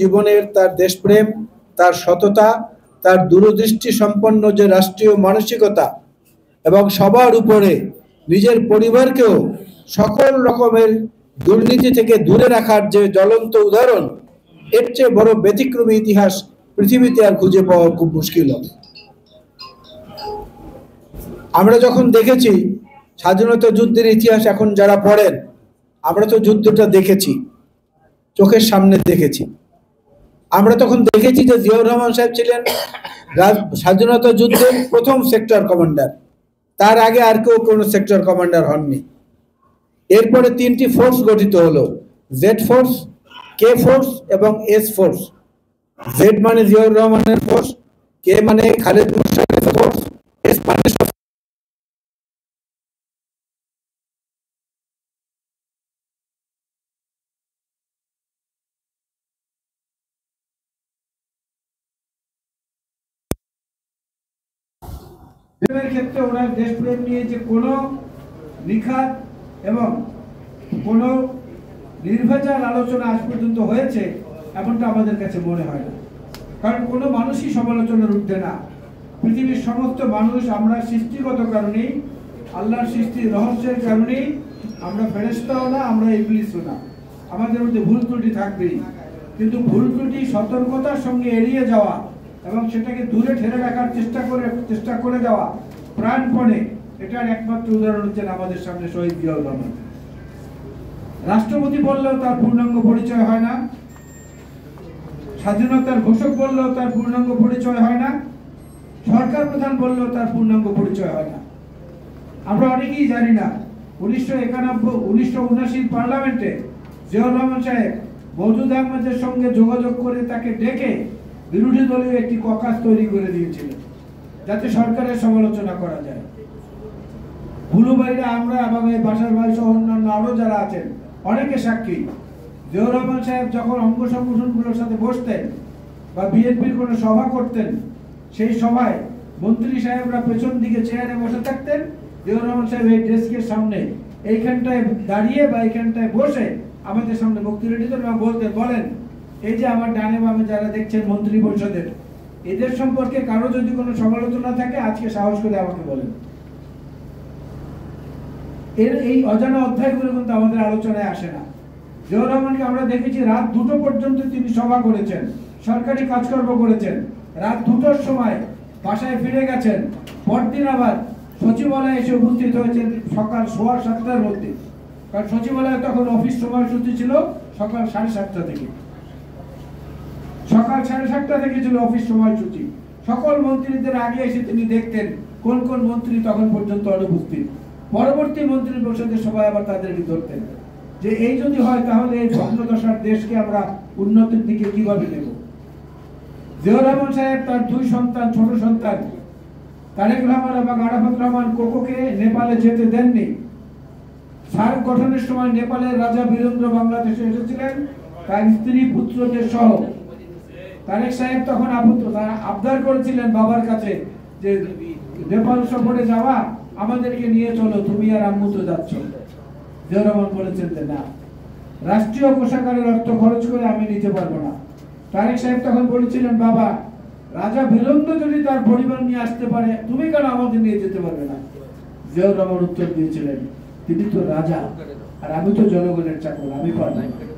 জীবনের তার দেশপ্রেম, তার সততা, তার দূরদৃষ্টি সম্পন্ন যে রাষ্ট্রীয় মানসিকতা এবং সবার উপরে নিজের পরিবারকেও সকল রকমের দুর্নীতি থেকে দূরে রাখার যে জ্বলন্ত উদাহরণ, এর চেয়ে বড় ব্যতিক্রমী ইতিহাস পৃথিবীতে আর খুঁজে পাওয়া খুব মুশকিল হবে। আমরা যখন দেখেছি স্বাধীনতা যুদ্ধের ইতিহাস, এখন যারা পড়েন, আমরা তো যুদ্ধটা দেখেছি, চোখের সামনে দেখেছি। আমরা তখন দেখেছি যে জিয়াউর রহমান সাহেব ছিলেন স্বাধীনতা যুদ্ধের প্রথম সেক্টর কমান্ডার, তার আগে আর কেউ কোনো সেক্টর কমান্ডার হননি। এরপরে তিনটি ফোর্স গঠিত হলো, জেড ফোর্স, কে ফোর্স এবং এস ফোর্স। জেড মানে জিয়াউর রহমানের ফোর্স, কে মানে খালেদ মোশাররফের ফোর্স, এস মানে ক্ষেত্রে ওনার দেশপ্রেম নিয়ে যে কোনো নিখাত এবং কোনো নির্ভেজাল আলোচনা আজ পর্যন্ত হয়েছে এমনটা আমাদের কাছে মনে হয় না। কারণ কোনো মানুষই সমালোচনার ঊর্ধ্বে না। পৃথিবীর সমস্ত মানুষ আমরা সৃষ্টিগত কারণেই, আল্লাহর সৃষ্টির রহস্যের কারণেই, আমরা ফেরেশতাও না, আমরা ইবলিসও না। আমাদের মধ্যে ভুল ত্রুটি থাকবেই, কিন্তু ভুল ত্রুটি সতর্কতার সঙ্গে এড়িয়ে যাওয়া এবং সেটাকে দূরে ঠেলে রাখার চেষ্টা করে যাওয়া প্রাণপণে, এটার একমাত্র উদাহরণ হচ্ছেন আমাদের সামনে শহীদ জিয়াউর রহমান। রাষ্ট্রপতি বললেও তার পূর্ণাঙ্গ পরিচয় হয় না, স্বাধীনতার ঘোষক বললেও তার পূর্ণাঙ্গ পরিচয় হয় না, সরকার প্রধান বললেও তার পূর্ণাঙ্গ পরিচয় হয় না। আমরা অনেকেই জানি না 1979 পার্লামেন্টে জিয়াউর রহমান সাহেব মওদুদ আহমেদের সঙ্গে যোগাযোগ করে তাকে ডেকে বিরোধী দলীয় একটি ককাস তৈরি করে দিয়েছিলেন, যাতে সরকারের সমালোচনা করা যায়। ভুলু ভাইরা, আমরা এবং এই বাসার ভাই সহ অন্যান্য আরো যারা আছেন অনেকে সাক্ষী। জিয়াউর রহমান সাহেব যখন অঙ্গ সংগঠনগুলোর সাথে বসতেন বা বিএনপির কোনো সভা করতেন, সেই সভায় মন্ত্রী সাহেবরা পেছন দিকে চেয়ারে বসে থাকতেন, জিয়াউর রহমান সাহেব এই ডেস্কের সামনে এইখানটায় দাঁড়িয়ে বা এইখানটায় বসে আমাদের সামনে বক্তৃতা দিতেন এবং বলতেন, বলেন এই যে আমার ডানে বামে যারা দেখছেন মন্ত্রী পরিষদের, এদের সম্পর্কে কারো যদি কোনো সমালোচনা থাকে আজকে সাহস করে আমাকে বলেন। এই অজানা অধ্যায়গুলো কিন্তু আমাদের আলোচনায় আসে না। জিয়াউর রহমানকে আমরা দেখেছি রাত 2টো পর্যন্ত তিনি সভা করেছেন, সরকারি কাজকর্ম করেছেন, রাত 2টোর সময় বাসায় ফিরে গেছেন, পরদিন আবার সচিবালয়ে এসে উপস্থিত হয়েছেন সকাল 7:15টার মধ্যে। কারণ সচিবালয়ে তখন অফিস সময়সূচি ছিল সকাল 7:30টা থেকে, সকাল 7:30টা থেকে ছিল অফিস সময়সূচি। সকল মন্ত্রীদের আগে এসে তিনি দেখতেন কোন কোন মন্ত্রী তখন পর্যন্ত অনুপস্থিত। পরবর্তী মন্ত্রী পরিষদের সবাই আবার তাদেরকে ধরতেন যে এই যদি হয় তাহলে এই ভগ্নদশার দেশকে আমরা উন্নতির দিকে কিভাবে নেব। জিয়াউর রহমান সাহেব তার 2 সন্তান, ছোট সন্তান তারেক রহমান এবং আরাফাত রহমান কোকোকে নেপালে যেতে দেননি। সার্ক গঠনের সময় নেপালের রাজা বীরেন্দ্র বাংলাদেশে এসেছিলেন তার স্ত্রী পুত্রদের সহ। তারেক সাহেব তখন আবদার করেছিলেন বাবার কাছে যে নেপাল সফরে যাওয়া, আমাদেরকে নিয়ে চলো, তুমি আর আম্মু তো যাচ্ছ। জিয়াউর রহমান বলেছেন যে না, রাষ্ট্রীয় কোষাগারের অর্থ খরচ করে আমি নিতে পারবো না। তারেক সাহেব তখন বলেছিলেন, বাবা রাজা বীরেন্দ্র যদি তার পরিবার নিয়ে আসতে পারে, তুমি কেন আমাদের নিয়ে যেতে পারবে না? জিয়াউর রহমান উত্তর দিয়েছিলেন, তিনি তো রাজা আর আমি তো জনগণের চাকর, আমি পারবো না।